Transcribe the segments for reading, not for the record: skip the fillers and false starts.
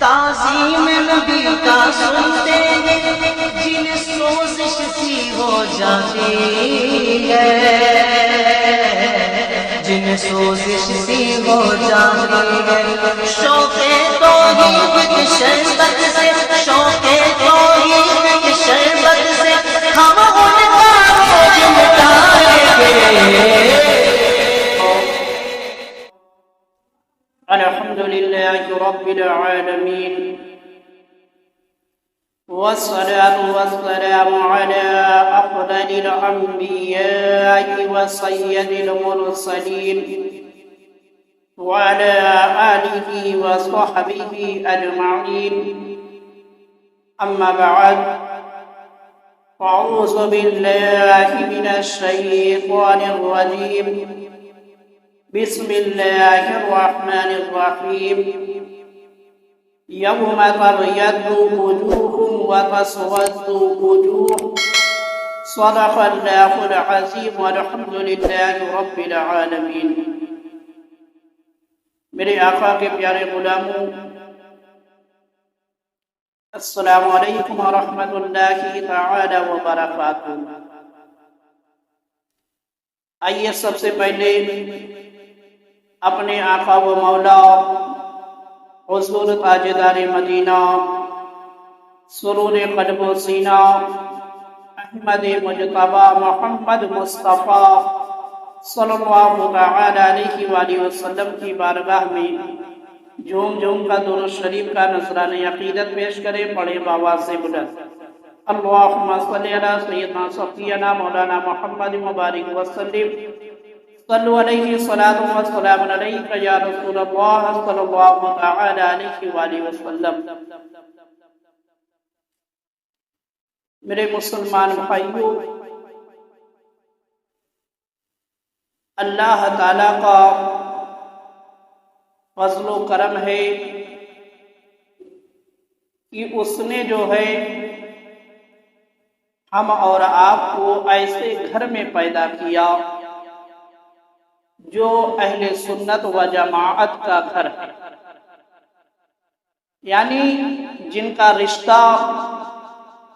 تعظیم نبی کا سنتے جن سوزش سی ہو جاتی ہے، جن سوزش سی ہو جاتی ہے، شوق توحید کی شربت سے، شوق توحید کی شربت سے ہم ان کا بوجھ مٹائیں گے۔ الحمد لله رب العالمين، والصلاة والسلام على أفضل الأنبياء وسيد المرسلين وعلى آله وصحبه أجمعين. أما بعد، فأعوذ بالله من الشيطان الرجيم. بسم الله الرحمن الرحيم. يوم تبيض وجوه وتسود وجوه. صدق الله العظيم والحمد لله رب العالمين. میرے آقا کے پیارے غلاموں، السلام علیکم ورحمۃ اللہ تعالی وبرکاتہ۔ آئیے سب سے پہلے اپنے آقا و مولا حضور تاجدار مدینہ، سرور قلب و سینہ، احمد مجتبی محمد مصطفیٰ صلی اللہ تعالی علیہ وآلہ وسلم کی بارگاہ میں جھوم جھوم کا درود شریف کا نذرانہ عقیدت پیش کرے، پڑھے بآواز سے بلند اللہم صلی علی سیدنا صفینا مولانا محمد مبارک وسلم صلو علیہ صلاۃ و سلام علیک یا رسول اللہ صلی اللہ تعالی علیہ وآلہ وسلم۔ میرے مسلمان بھائیوں، اللہ تعالی کا فضل و کرم ہے کہ اس نے جو ہے ہم اور آپ کو ایسے گھر میں پیدا کیا جو اہل سنت و جماعت کا گھر ہے، یعنی جن کا رشتہ،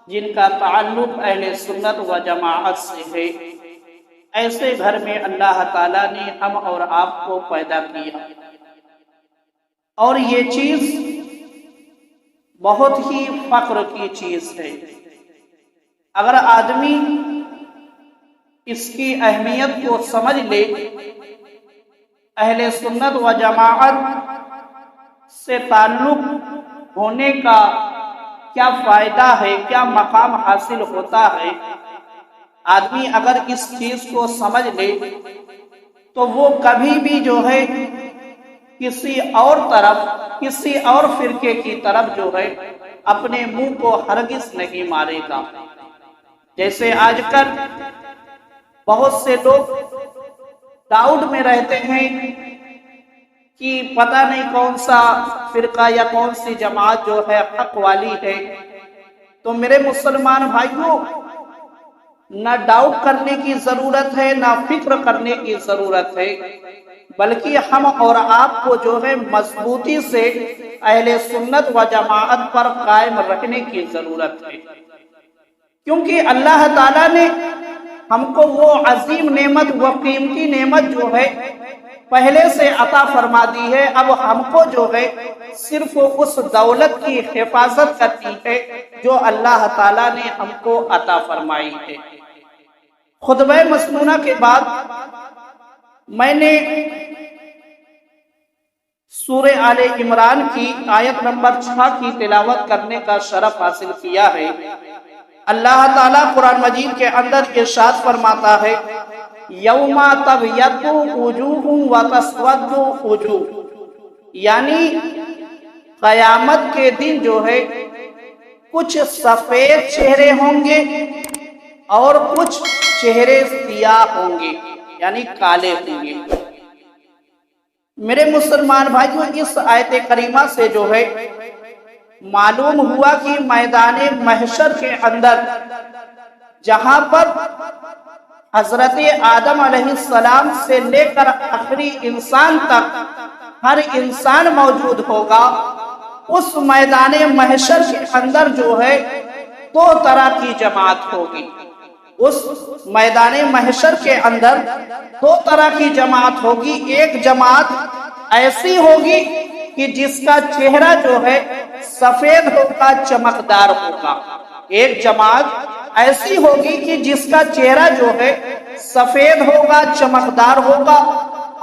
جن کا تعلق اہل سنت و جماعت سے ہے۔ ایسے گھر میں اللہ تعالیٰ نے ہم اور آپ کو پیدا کیا، اور یہ چیز بہت ہی فخر کی چیز ہے۔ اگر آدمی اس کی اہمیت کو سمجھ لے، اہل سنت و جماعت سے تعلق ہونے کا کیا فائدہ ہے، کیا مقام حاصل ہوتا ہے، آدمی اگر اس چیز کو سمجھ لے تو وہ کبھی بھی جو ہے کسی اور طرف، کسی اور فرقے کی طرف جو ہے اپنے منہ کو ہرگز نہیں مارے گا۔ جیسے آج کل بہت سے لوگ ڈاؤٹ میں رہتے ہیں کہ پتہ نہیں کون سا فرقہ یا کون سی جماعت جو ہے حق والی ہے۔ تو میرے مسلمان بھائیوں، نہ ڈاؤٹ کرنے کی ضرورت ہے، نہ فکر کرنے کی ضرورت ہے، بلکہ ہم اور آپ کو جو ہے مضبوطی سے اہل سنت و جماعت پر قائم رکھنے کی ضرورت ہے، کیونکہ اللہ تعالیٰ نے ہم کو وہ عظیم نعمت، وہ قیمتی نعمت جو ہے پہلے سے عطا فرما دی ہے۔ اب ہم کو جو ہے صرف اس دولت کی حفاظت کرنی ہے جو اللہ تعالیٰ نے ہم کو عطا فرمائی ہے۔ خطبہ مسنونہ کے بعد میں نے سورہ آل عمران کی آیت نمبر 6 کی تلاوت کرنے کا شرف حاصل کیا ہے۔ اللہ تعالیٰ قرآن مجید کے اندر ارشاد فرماتا ہے، یوم تبیض وجوہ وتسود وجوہ، یعنی قیامت کے دن جو ہے کچھ سفید چہرے ہوں گے اور کچھ چہرے سیاہ ہوں گے، یعنی کالے ہوں گے۔ میرے مسلمان بھائیوں، اس آیت کریمہ سے جو ہے معلوم ہوا کہ میدان محشر کے اندر جہاں پر حضرت آدم علیہ السلام سے لے کر آخری انسان تک ہر انسان موجود ہوگا، اس میدان محشر کے اندر جو ہے دو طرح کی جماعت ہوگی. اس میدان محشر کے اندر دو طرح کی جماعت ہوگی. ایک جماعت ایسی ہوگی کہ جس کا چہرہ جو ہے سفید ہوگا، چمکدار ہوگا. ایک جماعت ایسی ہوگی کہ جس کا چہرہ جو ہے سفید ہوگا، چمکدار ہوگا.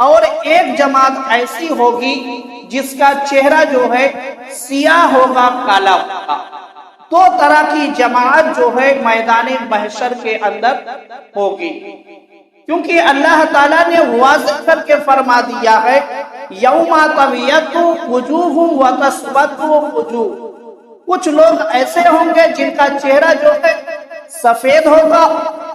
اور ایک جماعت ایسی ہوگی جس کا چہرہ جو ہے سیاہ ہوگا، کالا ہوگا. دو طرح کی جماعت جو ہے میدان محشر کے اندر ہوگی. کیونکہ اللہ تعالیٰ نے واضح کر کے فرما دیا ہے یوم تبیض وجوہ وتسود وجوہ. کچھ لوگ ایسے ہوں گے جن کا چہرہ جو ہے سفید ہوگا،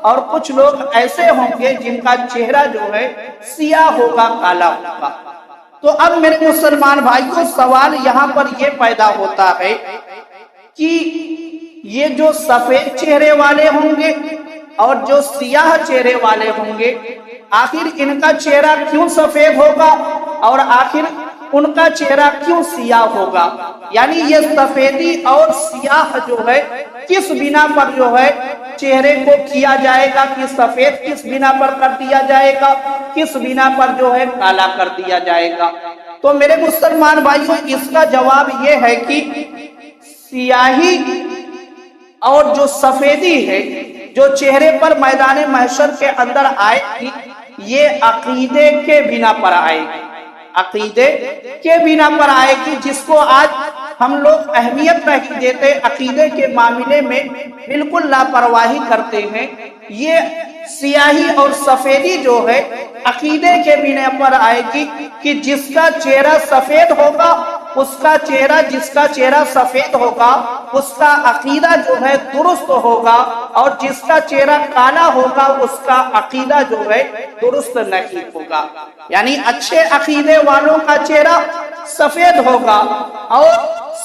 اور کچھ لوگ ایسے ہوں گے جن کا چہرہ جو ہے سیاہ ہوگا، کالا ہوگا. تو اب میرے مسلمان بھائیوں، سوال یہاں پر یہ پیدا ہوتا ہے کہ یہ جو سفید چہرے والے ہوں گے اور جو سیاہ چہرے والے ہوں گے، آخر ان کا چہرہ کیوں سفید ہوگا اور آخر ان کا چہرہ کیوں سیاہ ہوگا؟ یعنی یہ سفیدی اور سیاہ جو ہے کس بنا پر جو ہے چہرے کو کیا جائے گا، کہ سفید کس بنا پر کر دیا جائے گا، کس بنا پر جو ہے کالا کر دیا جائے گا؟ تو میرے مسلمان بھائیوں، اس کا جواب یہ ہے کہ سیاہی اور جو سفیدی ہے جو چہرے پر میدان محشر کے اندر آئے گی، یہ عقیدے کے بنا پر آئے گی. عقیدے کے بنا پر آئے گی، جس کو آج ہم لوگ اہمیت نہیں دیتے، عقیدے کے معاملے میں بالکل لاپرواہی کرتے ہیں. یہ سیاہی اور سفیدی جو ہے عقیدے کے بنا پر آئے گی کہ جس کا چہرہ سفید ہوگا اس کا چہرہ، جس کا چہرہ سفید ہوگا اس کا عقیدہ جو ہے درست ہوگا، اور جس کا چہرہ کالا ہوگا اس کا عقیدہ جو ہے درست نہیں ہوگا. یعنی اچھے عقیدے والوں کا چہرہ سفید ہوگا اور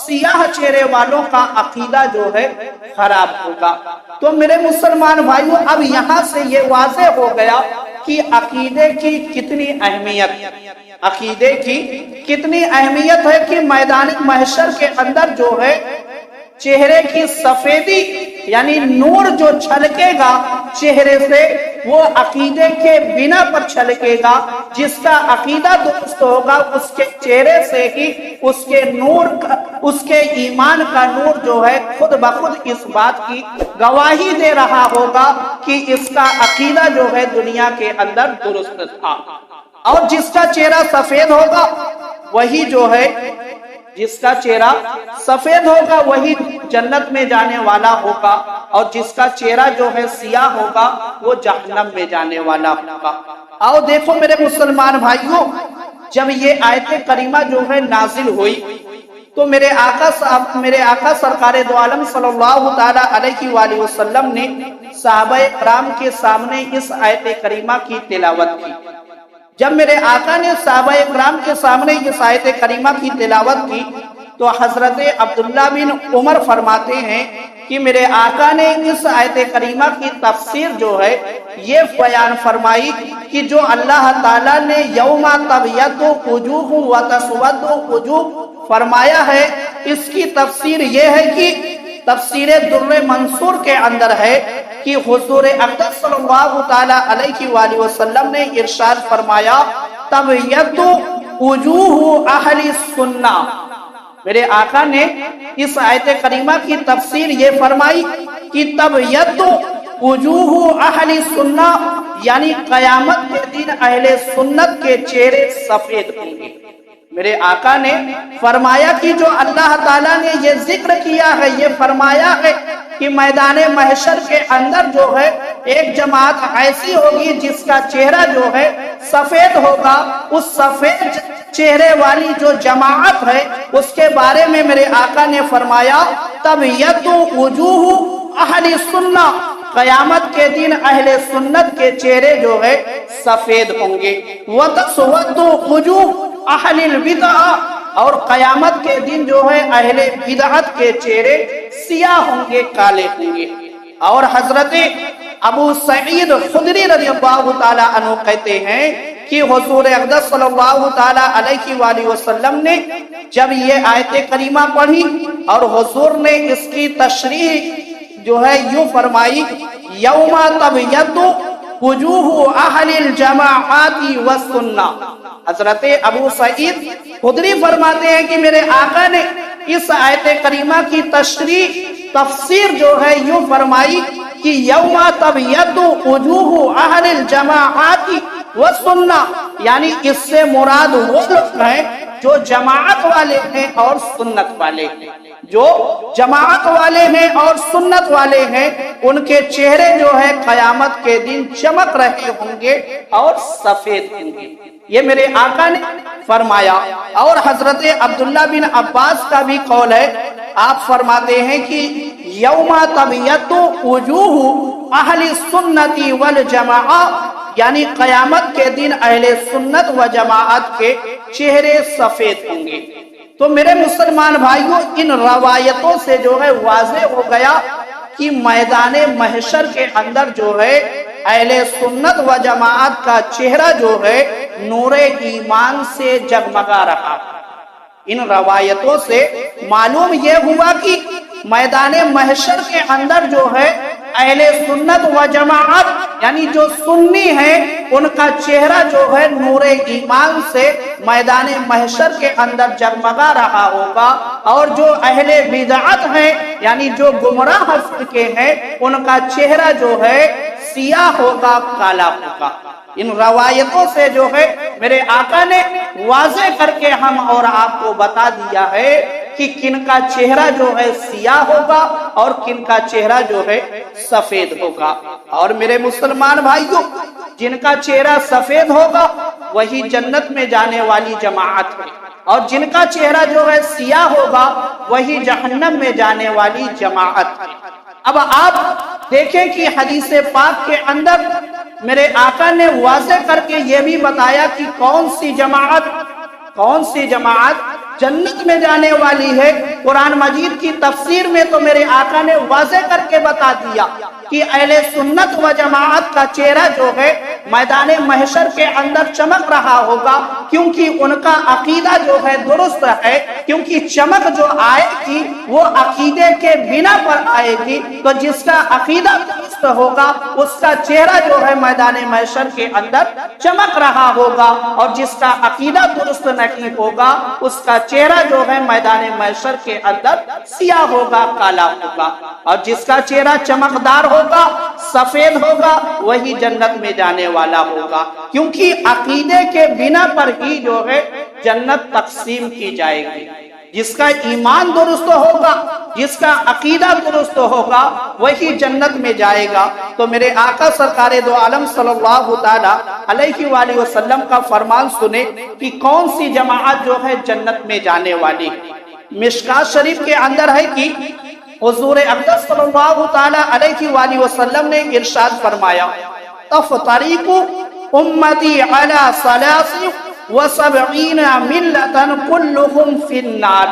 سیاہ چہرے والوں کا عقیدہ جو ہے خراب ہوگا. تو میرے مسلمان بھائیوں، اب یہاں سے یہ واضح ہو گیا کہ عقیدے کی کتنی اہمیت، عقیدے کی کتنی اہمیت ہے کہ میدان محشر کے اندر جو ہے چہرے کی سفیدی یعنی نور جو چھلکے گا چہرے سے، وہ عقیدے کے بنا پر چھلکے گا. جس کا عقیدہ درست ہوگا اس کے چہرے سے ہی اس کے نور کا، اس کے ایمان کا نور جو ہے خود بخود اس بات کی گواہی دے رہا ہوگا کہ اس کا عقیدہ جو ہے دنیا کے اندر درست تھا. اور جس کا چہرہ سفید ہوگا وہی جو ہے، جس کا چہرہ سفید ہوگا وہی جنت میں جانے والا ہوگا، اور جس کا چہرہ جو ہے سیاہ ہوگا وہ جہنم میں جانے والا ہوگا. آؤ دیکھو میرے مسلمان بھائیوں، جب یہ آیت کریمہ جو ہے نازل ہوئی تو میرے آقا سرکار دو عالم صلی اللہ تعالی علیہ وآلہ وسلم نے صحابہ کرام کے سامنے اس آیت کریمہ کی تلاوت کی. جب میرے آقا نے صحابہ کرام کے سامنے اس آیت کریمہ کی تلاوت کی تو حضرت عبداللہ بن عمر فرماتے ہیں کہ میرے آقا نے اس آیت کریمہ کی تفسیر جو ہے یہ بیان فرمائی کہ جو اللہ تعالیٰ نے یوم تبیض وجوہ وتسود وجوہ فرمایا ہے، اس کی تفسیر یہ ہے کہ تفسیر در منصور کے اندر ہے کہ حضور اقدس صلی اللہ تعالی علیہ وآلہ وسلم نے ارشاد فرمایا تبیض وجوہ اہل السنہ. میرے آقا نے اس آیت کریمہ کی تفسیر یہ فرمائی کہ تبیض وجوہ اہل السنہ، یعنی قیامت کے دن اہل سنت کے چہرے سفید ہوں گے. میرے آقا نے فرمایا کہ جو اللہ تعالیٰ نے یہ ذکر کیا ہے، یہ فرمایا ہے کہ میدان محشر کے اندر جو ہے ایک جماعت ایسی ہوگی جس کا چہرہ جو ہے سفید ہوگا. اس سفید چہرے والی جو جماعت ہے اس کے بارے میں میرے آقا نے فرمایا تبیض وجوہ اہل سنہ، قیامت کے دن اہل سنت کے چہرے جو ہے سفید ہوں گے. وتسود وجوہ اہل البدع، اور قیامت کے دن جو ہے اہل بدعت کے چہرے سیاہ ہوں گے، کالے ہوں گے. اور حضرت ابو سعید خدری رضی اللہ تعالی عنہ کہتے ہیں کہ حضور اقدس صلی اللہ تعالیٰ علیہ وآلہ وسلم نے جب یہ آیت کریمہ پڑھی اور حضور نے اس کی تشریح جو ہے یوں فرمائی، یوم تبیض وجوہ اہل الجماعات والسنہ۔ حضرت ابو سعید خدری فرماتے ہیں کہ میرے آقا نے اس آیت کریمہ کی تشریح تفسیر جو ہے یوں فرمائی کہ یوم تبیض وجوہ اہل الجماعات والسنہ، یعنی اس سے مراد وہ لوگ ہیں جو جماعت والے ہیں اور سنت والے ہیں۔ جو جماعت والے ہیں اور سنت والے ہیں ان کے چہرے جو ہے قیامت کے دن چمک رہے ہوں گے اور سفید ہوں گے، یہ میرے آقا نے فرمایا۔ اور حضرت عبداللہ بن عباس کا بھی قول ہے، آپ فرماتے ہیں کہ یوم تبیض وجوہ اہل السنت والجماعہ، یعنی قیامت کے دن اہل سنت و جماعت کے چہرے سفید ہوں گے۔ تو میرے مسلمان بھائیوں، ان روایتوں سے جو ہے واضح ہو گیا کہ میدان محشر کے اندر جو ہے اہل سنت و جماعت کا چہرہ جو ہے نور ایمان سے جگمگا رہا۔ ان روایتوں سے معلوم یہ ہوا کہ میدان محشر کے اندر جو ہے اہل سنت و جماعت یعنی جو سنی ہیں ان کا چہرہ جو ہے نور ایمان سے میدان محشر کے اندر جگمگا رہا ہوگا، اور جو اہل بدعت ہیں یعنی جو گمراہ فرقے ہیں ان کا چہرہ جو ہے سیاہ ہوگا، کالا ہوگا۔ ان روایتوں سے جو ہے میرے آقا نے واضح کر کے ہم اور آپ کو بتا دیا ہے کہ کن کا چہرہ جو ہے سیاہ ہوگا اور کن کا چہرہ جو ہے سفید ہوگا۔ اور میرے مسلمان بھائیوں، جن کا چہرہ سفید ہوگا وہی جنت میں جانے والی جماعت ہے، اور جن کا چہرہ جو ہے سیاہ ہوگا وہی جہنم میں جانے والی جماعت ہے۔ اب آپ دیکھیں کہ حدیث پاک کے اندر میرے آقا نے واضح کر کے یہ بھی بتایا کہ کون سی جماعت جنت میں جانے والی ہے۔ قرآن مجید کی تفسیر میں تو میرے آقا نے واضح کر کے بتا دیا کہ اہل سنت و جماعت کا چہرہ جو ہے میدان محشر کے اندر چمک رہا ہوگا، کیونکہ ان کا عقیدہ جو ہے درست ہے، کیونکہ چمک جو آئے گی وہ عقیدے کے بنا پر آئے گی۔ تو جس کا عقیدہ درست ہوگا اس کا چہرہ جو ہے میدان محشر کے اندر چمک رہا ہوگا، اور جس کا عقیدہ درست نہیں ہوگا اس کا چہرہ جو ہے میدان محشر کے اندر سیاہ ہوگا، کالا ہوگا۔ اور جس کا چہرہ چمکدار ہوگا، سفید ہوگا، وہی جنت میں جانے والا ہوگا، کیونکہ عقیدے کے بنا پر ہی جو ہے جنت تقسیم کی جائے گی۔ جس کا ایمان درست ہوگا، جس کا عقیدہ درست ہوگا وہی جنت میں جائے گا۔ تو میرے آقا سرکار دو عالم صلی اللہ تعالی علیہ وآلہ وسلم کا فرمان سنے کہ کون سی جماعت جو ہے جنت میں جانے والی۔ مشکات شریف کے اندر ہے کہ حضور اقدس صلی اللہ تعالی علیہ وآلہ وسلم نے ارشاد فرمایا، تفترق امتی علی 73 ملتا کلهم فی النار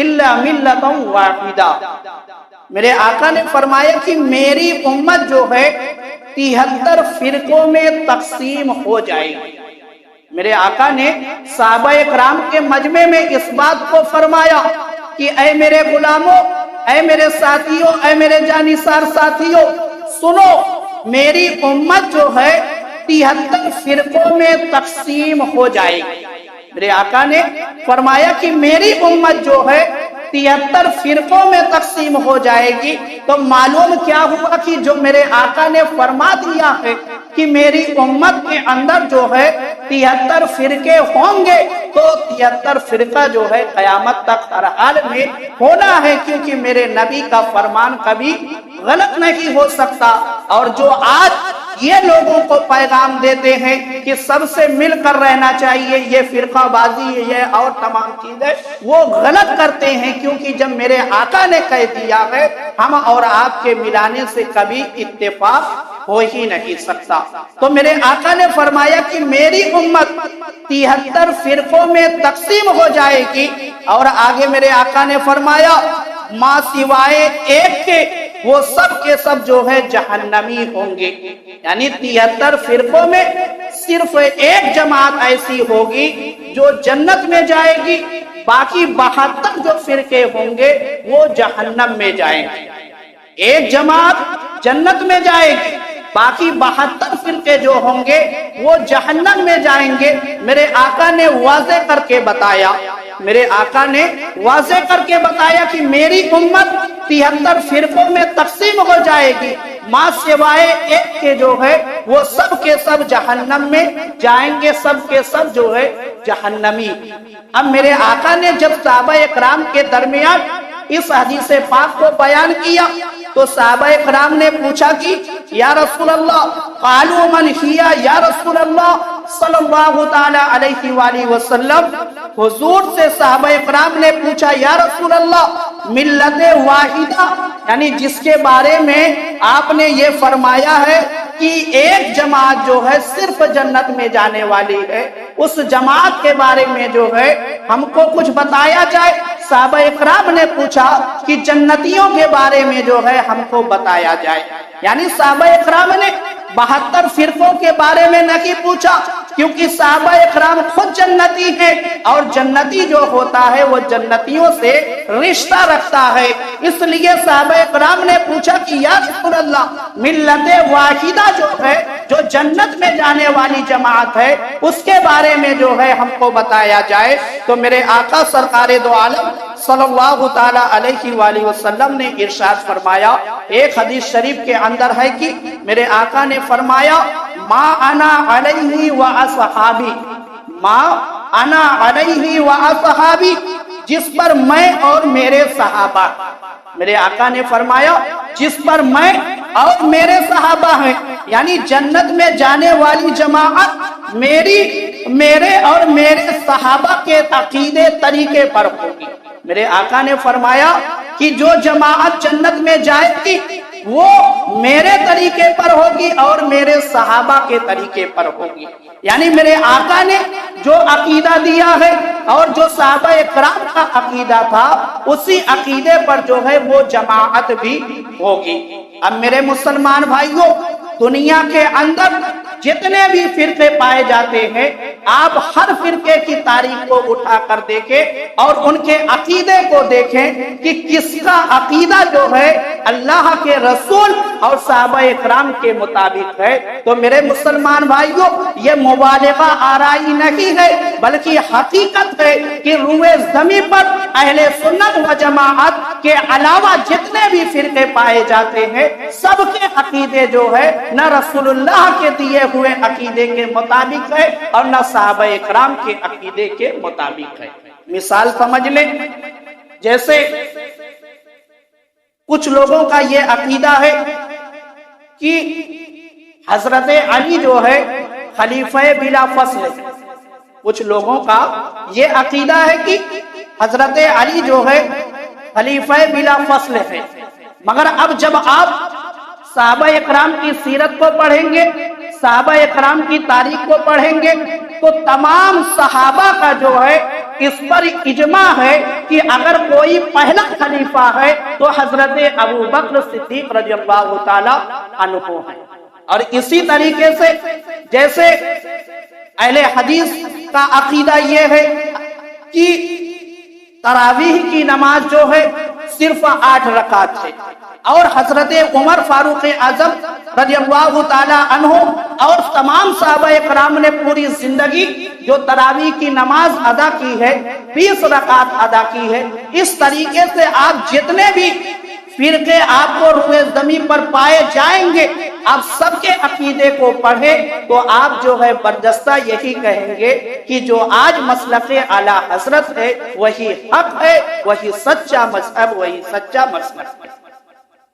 الا ملتا واحدہ۔ میرے آقا نے فرمایا کہ میری امت جو ہے 73 فرقوں میں تقسیم ہو جائے گی۔ میرے آقا نے صحابہ اکرام کے مجمع میں اس بات کو فرمایا کہ اے میرے غلاموں، اے میرے ساتھیوں، اے میرے جانثار ساتھیوں، سنو، میری امت جو ہے 73 فرقوں میں تقسیم ہو جائے گی۔ میرے آقا نے فرمایا کہ میری امت جو ہے 73 فرقوں میں تقسیم ہو جائے گی۔ تو معلوم کیا ہوا کہ جو میرے آقا نے فرما دیا ہے کہ میری امت کے اندر جو ہے 73 فرقے ہوں گے، تو 73 فرقہ جو ہے قیامت تک ہر حال میں ہونا ہے، کیونکہ میرے نبی کا فرمان کبھی غلط نہیں ہو سکتا۔ اور جو آج یہ لوگوں کو پیغام دیتے ہیں کہ سب سے مل کر رہنا چاہیے، یہ فرقہ بازی یہ اور تمام چیزیں، وہ غلط کرتے ہیں، کیونکہ جب میرے آقا نے کہہ دیا ہے ہم اور آپ کے ملانے سے کبھی اتفاق ہو ہی نہیں سکتا۔ تو میرے آقا نے فرمایا کہ میری امت 73 فرقوں میں تقسیم ہو جائے گی، اور آگے میرے آقا نے فرمایا ماں سوائے ایک کے وہ سب کے سب جو ہے جہنمی ہوں گے۔ یعنی 73 فرقوں میں صرف ایک جماعت ایسی ہوگی جو جنت میں جائے گی، باقی 72 جو فرقے ہوں گے وہ جہنم میں جائیں گے۔ ایک جماعت جنت میں جائے گی، باقی 72 فرقے جو ہوں گے وہ جہنم میں جائیں گے۔ میرے آقا نے واضح کر کے بتایا، میرے آقا نے واضح کر کے بتایا کہ میری امت 73 فرقوں میں تقسیم ہو جائے گی، ماں سوائے ایک کے جو ہے وہ سب کے سب جہنم میں جائیں گے، سب کے سب جو ہے جہنمی۔ اب میرے آقا نے جب صحابہ اکرام کے درمیان اس حدیث پاک کو بیان کیا تو صحابہ اکرام نے پوچھا کہ یا رسول اللہ، قالوا من ہی یا رسول اللہ صلی اللہ تعالی علیہ وآلہ وسلم، حضور سے صحابہ اکرام نے پوچھا یا رسول اللہ ملت واحدہ، یعنی جس کے بارے میں آپ نے یہ فرمایا ہے کہ ایک جماعت جو ہے صرف جنت میں جانے والی ہے، اس جماعت کے بارے میں جو ہے ہم کو کچھ بتایا جائے۔ صحابہ اکرام نے پوچھا کہ جنتیوں کے بارے میں جو ہے ہم کو بتایا جائے۔ یعنی صحابہ اکرام نے 72 فرقوں کے بارے میں نہیں پوچھا، کیونکہ صحابہ اکرام خود جنتی ہیں، اور جنتی جو ہوتا ہے وہ جنتیوں سے رشتہ رکھتا ہے۔ اس لیے صحابہ اکرام نے پوچھا کہ یا رسول اللہ ملت واحدہ جو ہے، جو جنت میں جانے والی جماعت ہے، اس کے بارے میں جو ہے ہم کو بتایا جائے۔ تو میرے آقا سرکار دو عالم صلی اللہ تعالی علیہ وآلہ وسلم نے ارشاد فرمایا، ایک حدیث شریف کے اندر ہے کہ میرے آقا نے فرمایا ما انا علیہ و اصحابی، ما انا علیہ و اصحابی، جس پر میں اور میرے صحابہ، میرے آقا نے فرمایا جس پر میں اور میرے صحابہ ہیں، یعنی جنت میں جانے والی جماعت میرے اور میرے صحابہ کے عقیدے طریقے پر ہوگی۔ میرے آقا نے فرمایا کہ جو جماعت جنت میں جائے گی وہ میرے طریقے پر ہوگی اور میرے صحابہ کے طریقے پر ہوگی۔ یعنی میرے آقا نے جو عقیدہ دیا ہے اور جو صحابہ اکرام کا عقیدہ تھا، اسی عقیدے پر جو ہے وہ جماعت بھی ہوگی۔ اب میرے مسلمان بھائیوں، دنیا کے اندر جتنے بھی فرقے پائے جاتے ہیں، آپ ہر فرقے کی تاریخ کو اٹھا کر دیکھیں اور ان کے عقیدے کو دیکھیں کہ کس کا عقیدہ جو ہے اللہ کے رسول اور صحابہ اکرام کے مطابق ہے۔ تو میرے مسلمان بھائیوں، یہ مبالغہ آرائی نہیں ہے، بلکہ حقیقت ہے کہ روئے زمین پر اہل سنت و جماعت کے علاوہ جتنے بھی فرقے پائے جاتے ہیں، سب کے عقیدے جو ہے نہ رسول اللہ کے دیے ہوئے عقیدے کے مطابق ہے اور نہ صحابہ اکرام کے عقیدے کے مطابق ہے۔ مثال سمجھ لیں، جیسے کچھ لوگوں کا یہ عقیدہ ہے کہ حضرت علی جو ہے خلیفہ بلا فصل ہے۔ کچھ لوگوں کا یہ عقیدہ ہے کہ حضرت علی جو ہے خلیفہ بلا فصل ہے، مگر اب جب آپ صحابہ اکرام کی سیرت کو پڑھیں گے، صحابہ اکرام کی تاریخ کو پڑھیں گے، تو تمام صحابہ کا جو ہے اس پر اجماع ہے کہ اگر کوئی پہلا خلیفہ ہے تو حضرت ابو بکر صدیق رضی اللہ تعالی عنہ ہے۔ اور اسی طریقے سے جیسے اہل حدیث کا عقیدہ یہ ہے کہ تراویح کی نماز جو ہے صرف 8 رکعت ہے، اور حضرت عمر فاروق اعظم رضی اللہ تعالی عنہ اور تمام صحابہ اکرام نے پوری زندگی جو تراویح کی نماز ادا کی ہے 20 رکعت ادا کی ہے۔ اس طریقے سے آپ جتنے بھی فرقے آپ کو روئے زمین پر پائے جائیں گے، آپ سب کے عقیدے کو پڑھیں تو آپ جو ہے برجستہ یہی کہیں گے کہ جو آج مسلک اعلی حضرت ہے وہی حق ہے، وہی سچا مذہب، وہی سچا مسلک ہے۔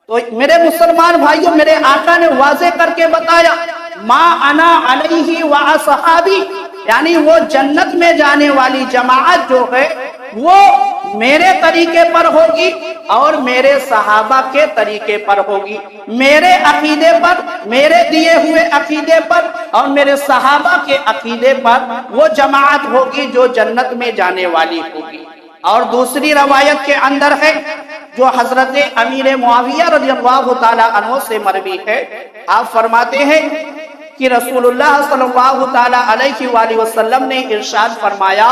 تو میرے مسلمان بھائیوں، میرے آقا نے واضح کر کے بتایا ما انا علیہ و اصحابی، یعنی وہ جنت میں جانے والی جماعت جو ہے وہ میرے طریقے پر ہوگی اور میرے صحابہ کے طریقے پر ہوگی، میرے عقیدے پر، میرے دیے ہوئے عقیدے پر اور میرے صحابہ کے عقیدے پر وہ جماعت ہوگی جو جنت میں جانے والی ہوگی۔ اور دوسری روایت کے اندر ہے، جو حضرت امیر معاویہ رضی اللہ تعالیٰ عنہ سے مروی ہے، آپ فرماتے ہیں کہ رسول اللہ صلی اللہ تعالیٰ علیہ وآلہ وسلم نے ارشاد فرمایا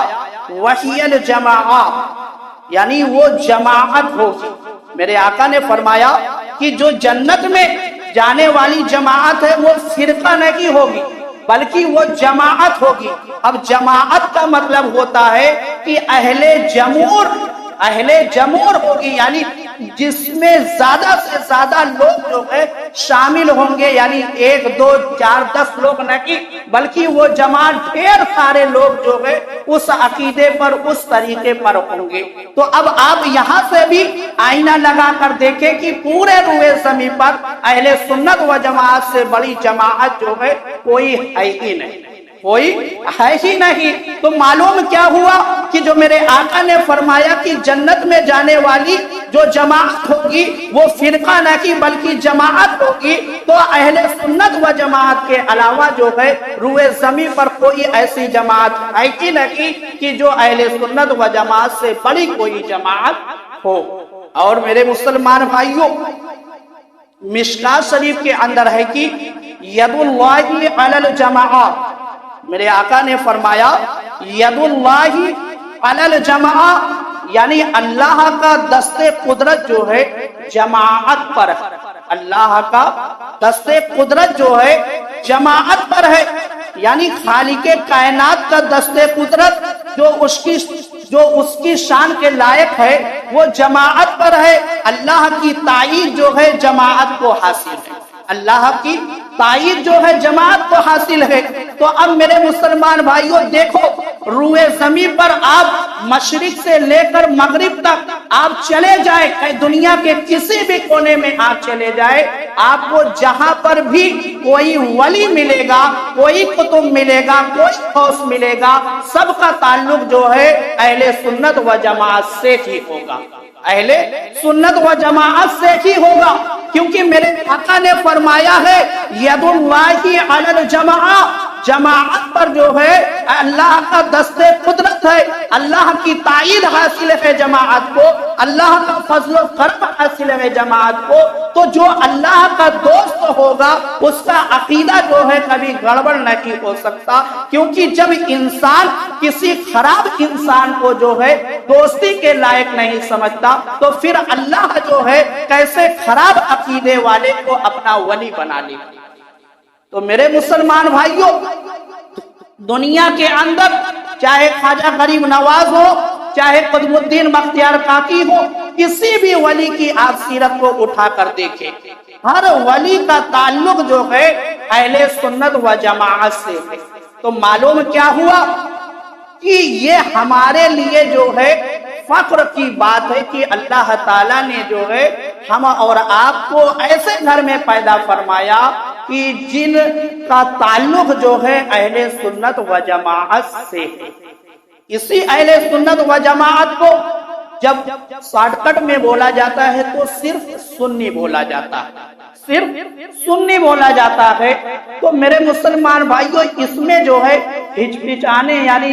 وحی الجماعہ، یعنی وہ جماعت ہوگی۔ میرے آقا نے فرمایا کہ جو جنت میں جانے والی جماعت ہے وہ فرقہ نہیں ہوگی بلکہ وہ جماعت ہوگی۔ اب جماعت کا مطلب ہوتا ہے کہ اہل جمہور ہوگی، یعنی جس میں زیادہ سے زیادہ لوگ جو ہے شامل ہوں گے، یعنی 1 2 4 10 لوگ نہیں بلکہ وہ جماعت ڈھیر سارے لوگ جو ہے اس عقیدے پر، اس طریقے پر ہوں گے۔ تو اب آپ یہاں سے بھی آئینہ لگا کر دیکھیں کہ پورے روئے زمین پر اہل سنت و جماعت سے بڑی جماعت جو ہے کوئی ہے ہی نہیں، کوئی ہے ہی نہیں۔ تو معلوم کیا ہوا کہ جو میرے آقا نے فرمایا کہ جنت میں جانے والی جو جماعت ہوگی وہ فرقہ نہیں بلکہ جماعت ہوگی، تو اہل سنت و جماعت کے علاوہ جو ہے روئے زمین پر کوئی ایسی جماعت ہے ہی نہیں کہ جو اہل سنت و جماعت سے بڑی کوئی جماعت ہو۔ اور میرے مسلمان بھائیوں، مشکات شریف کے اندر ہے کہ ید اللہ علی الجماعہ، میرے آقا نے فرمایا ید اللہ علی الجماعہ، یعنی اللہ کا دست قدرت جو ہے جماعت پر ہے، اللہ کا دست قدرت جو ہے جماعت پر ہے، یعنی خالق کائنات کا دست قدرت جو اس کی شان کے لائق ہے وہ جماعت پر ہے۔ اللہ کی تائید جو ہے جماعت کو حاصل ہے، اللہ کی تائید جو ہے جماعت کو حاصل ہے۔ تو اب میرے مسلمان بھائیوں دیکھو، روئے زمین پر آپ مشرق سے لے کر مغرب تک آپ چلے جائیں، دنیا کے کسی بھی کونے میں آپ چلے جائیں، آپ کو جہاں پر بھی کوئی ولی ملے گا، کوئی قطب ملے گا، کوئی غوث ملے گا، سب کا تعلق جو ہے اہل سنت و جماعت سے ہی ہوگا، اہل سنت و جماعت سے ہی ہوگا، کیونکہ میرے آقا نے فرمایا ہے ید اللہ علی الجماعہ، جماعت پر جو ہے اللہ کا دست قدرت ہے، اللہ کی تائید حاصل ہے جماعت کو، اللہ کا فضل و کرم حاصل ہے جماعت کو۔ تو جو اللہ کا دوست ہوگا اس کا عقیدہ جو ہے کبھی گڑبڑ نہیں ہو سکتا، کیونکہ جب انسان کسی خراب انسان کو جو ہے دوستی کے لائق نہیں سمجھتا تو پھر اللہ جو ہے کیسے خراب عقیدے والے کو اپنا ولی بنا لے۔ تو میرے مسلمان بھائیوں، دنیا کے اندر چاہے خواجہ غریب نواز ہو، چاہے قطب الدین بختیار کاکی ہو، کسی بھی ولی کی آپ سیرت کو اٹھا کر دیکھیں، ہر ولی کا تعلق جو ہے اہل سنت و جماعت سے ہے۔ تو معلوم کیا ہوا کہ یہ ہمارے لیے جو ہے فخر کی بات ہے کہ اللہ تعالیٰ نے جو ہے ہم اور آپ کو ایسے گھر میں پیدا فرمایا کہ جن کا تعلق جو ہے اہل سنت و جماعت سے ہے۔ اسی اہل سنت و جماعت کو جب شارٹ کٹ میں بولا جاتا ہے تو صرف سنی بولا جاتا ہے، صرف سنی بولا جاتا ہے۔ تو میرے مسلمان بھائیوں، اس میں جو ہے ہچکچانے یعنی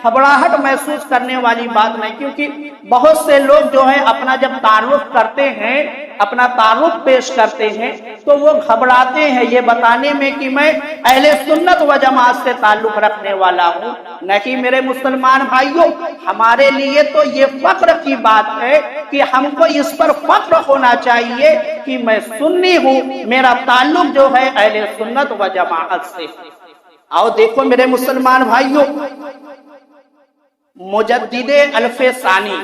گھبراہٹ محسوس کرنے والی بات نہیں، کیونکہ بہت سے لوگ جو ہے اپنا جب تعارف کرتے ہیں، اپنا تعارف پیش کرتے ہیں تو وہ گھبراتے ہیں یہ بتانے میں کہ میں اہل سنت و جماعت سے تعلق رکھنے والا ہوں۔ نہیں میرے مسلمان بھائیوں، ہمارے لیے تو یہ فخر کی بات ہے کہ ہم کو اس پر فخر ہونا چاہیے کہ میں سنی ہوں، میرا تعلق جو ہے اہل سنت و جماعت سے۔ آؤ دیکھو میرے مسلمان بھائیوں، مجدد الف ثانی،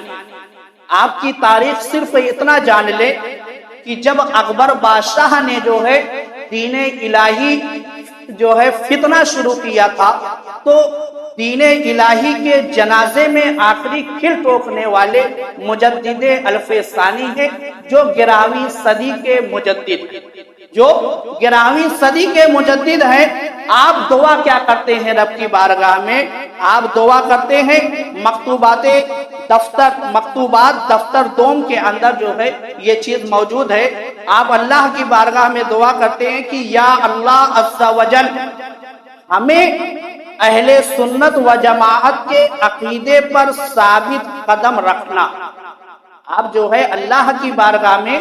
آپ کی تاریخ صرف اتنا جان لے کہ جب اکبر بادشاہ نے جو ہے دین الہی جو ہے فتنہ شروع کیا تھا تو دین الہی کے جنازے میں آخری کھل ٹوکنے والے مجدد الف ثانی ہے، جو 11ویں صدی کے مجدد، جو 11ویں صدی کے مجدد ہیں۔ آپ دعا کیا کرتے ہیں رب کی بارگاہ میں؟ آپ دعا کرتے ہیں مکتوبات دفتر دوم کے اندر جو ہے یہ چیز موجود ہے۔ آپ اللہ کی بارگاہ میں دعا کرتے ہیں کہ یا اللہ عز و جل ہمیں اہل سنت و جماعت کے عقیدے پر ثابت قدم رکھنا، آپ جو ہے اللہ کی بارگاہ میں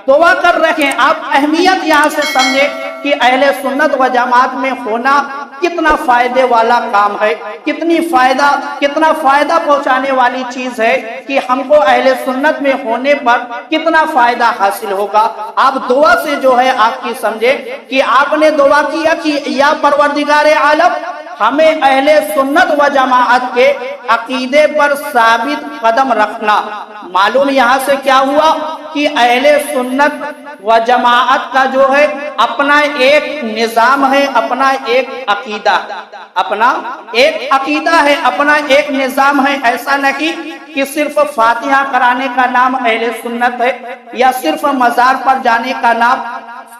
دعا کر رہے ہیں. آپ اہمیت یہاں سے سمجھے کہ اہل سنت و جماعت میں ہونا کتنا فائدے والا کام ہے, کتنا فائدہ پہنچانے والی چیز ہے کہ ہم کو اہل سنت میں ہونے پر کتنا فائدہ حاصل ہوگا. آپ دعا سے جو ہے آپ کی سمجھے کہ آپ نے دعا کیا کہ یا پروردگار عالم ہمیں اہل سنت و جماعت کے عقیدے پر ثابت قدم رکھنا. معلوم یہاں سے کیا ہوا کہ اہل سنت و جماعت کا جو ہے اپنا ایک نظام ہے, اپنا ایک عقیدہ ہے, اپنا ایک نظام ہے. ایسا نہیں کہ صرف فاتحہ کرانے کا نام اہل سنت ہے یا صرف مزار پر جانے کا نام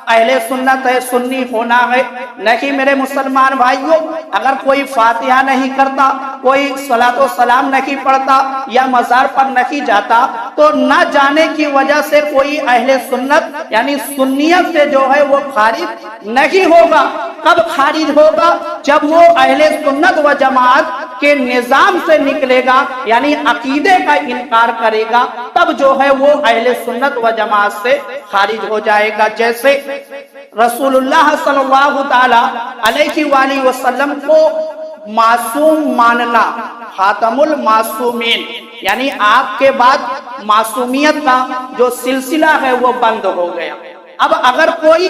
اہل سنت ہے, سنی ہونا ہے. نہیں میرے مسلمان بھائیوں, اگر کوئی فاتحہ نہیں کرتا, کوئی صلاۃ و سلام نہیں پڑھتا یا مزار پر نہیں جاتا تو نہ جانے کی وجہ سے کوئی اہل سنت یعنی سنیت سے جو ہے وہ خارج نہیں ہوگا. کب خارج ہوگا؟ جب وہ اہل سنت و جماعت کے نظام سے نکلے گا یعنی عقیدے کا انکار کرے گا, تب جو ہے وہ اہل سنت و جماعت سے خارج ہو جائے گا. جیسے رسول اللہ صلی اللہ تعالی علیہ وآلہ وسلم کو معصوم ماننا, خاتم المعصومین یعنی آپ کے بعد معصومیت کا جو سلسلہ ہے وہ بند ہو گیا. اب اگر کوئی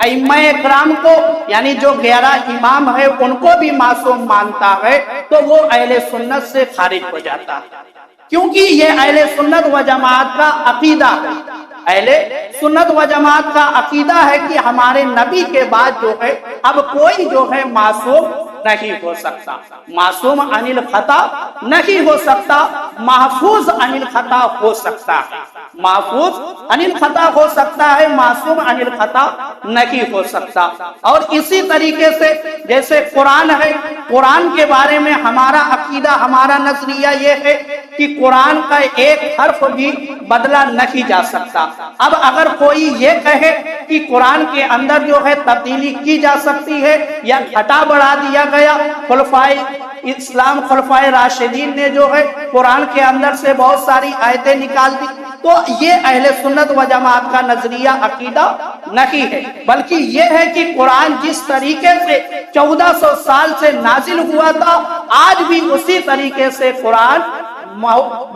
ائمہ کرام کو یعنی جو 11 امام ہے ان کو بھی معصوم مانتا ہے تو وہ اہل سنت سے خارج ہو جاتا ہے, کیونکہ یہ اہل سنت و جماعت کا عقیدہ ہے. اہل سنت و جماعت کا عقیدہ ہے کہ ہمارے نبی کے بعد جو ہے اب کوئی جو ہے معصوم نہیں ہو سکتا, معصوم عن الخطا نہیں ہو سکتا, محفوظ عن الخطا ہو سکتا ہے, محفوظ عن الخطا ہو سکتا ہے, معصوم عن الخطا نہیں ہو سکتا. اور اسی طریقے سے جیسے قرآن ہے, قرآن کے بارے میں ہمارا عقیدہ, ہمارا نظریہ یہ ہے کہ قرآن کا ایک حرف بھی بدلا نہیں جا سکتا. اب اگر کوئی یہ کہے کہ قرآن کے اندر جو ہے تبدیلی کی جا سکتی ہے یا گھٹا بڑھا دیا گیا, خلفائے اسلام خلفائے راشدین نے جو ہے قرآن کے اندر سے بہت ساری آیتیں نکال دی, تو یہ اہل سنت و جماعت کا نظریہ عقیدہ نہیں ہے, بلکہ یہ ہے کہ قرآن جس طریقے سے 1400 سال سے نازل ہوا تھا آج بھی اسی طریقے سے قرآن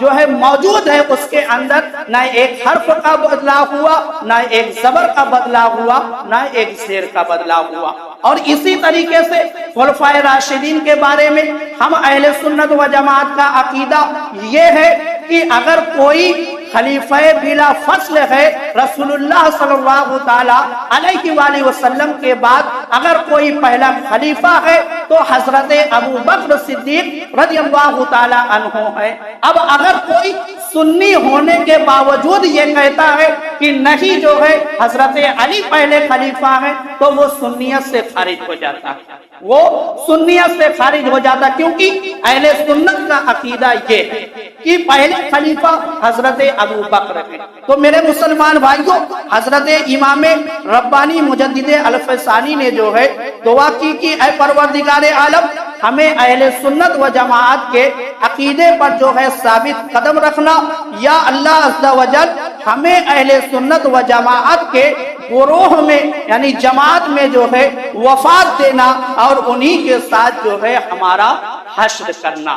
جو ہے موجود ہے. اس کے اندر نہ ایک حرف کا بدلاؤ ہوا, نہ ایک زبر کا بدلاؤ ہوا, نہ ایک زیر کا بدلاؤ ہوا. اور اسی طریقے سے خلفائے راشدین کے بارے میں ہم اہل سنت و جماعت کا عقیدہ یہ ہے کہ اگر کوئی خلیفہ بلا فصل ہے رسول اللہ صلی اللہ تعالی علیہ وآلہ وسلم کے بعد اگر کوئی پہلا خلیفہ ہے تو حضرت ابو بکر صدیق رضی اللہ تعالی عنہ ہے. اب اگر کوئی سنی ہونے کے باوجود یہ کہتا ہے کہ نہیں جو ہے حضرت علی پہلے خلیفہ ہیں تو وہ سنیت سے خارج ہو جاتا ہے, وہ سنیت سے خارج ہو جاتا, کیونکہ اہل سنت کا عقیدہ یہ ہے کہ پہلے خلیفہ حضرت ابو بکر ہیں. تو میرے مسلمان بھائیوں, حضرت امام ربانی مجدد الفسانی نے جو ہے دعا کی کہ اے پروردگار عالم ہمیں اہل سنت و جماعت کے عقیدے پر جو ہے ثابت قدم رکھنا. یا اللہ عز و جل ہمیں اہل سنت و جماعت کے گروہ میں یعنی جماعت میں جو ہے وفات دینا اور انہی کے ساتھ جو ہے ہمارا حشر کرنا.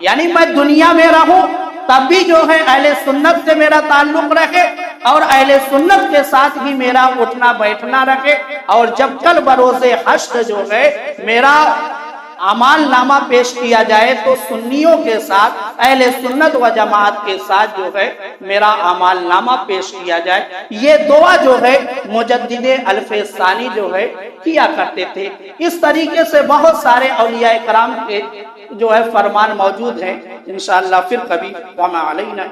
یعنی میں دنیا میں رہوں تب بھی جو ہے اہل سنت سے میرا تعلق رکھے اور اہل سنت کے ساتھ بھی میرا اٹھنا بیٹھنا رکھے, اور جب کل بروز حشر جو ہے میرا اعمال نامہ پیش کیا جائے تو سنیوں کے ساتھ اہل سنت و جماعت کے ساتھ جو ہے میرا اعمال نامہ پیش کیا جائے. یہ دعا جو ہے مجدد الفسانی جو ہے کیا کرتے تھے. اس طریقے سے بہت سارے اولیاء کرام کے جو ہے فرمان موجود ہیں. انشاءاللہ پھر کبھی وما علینا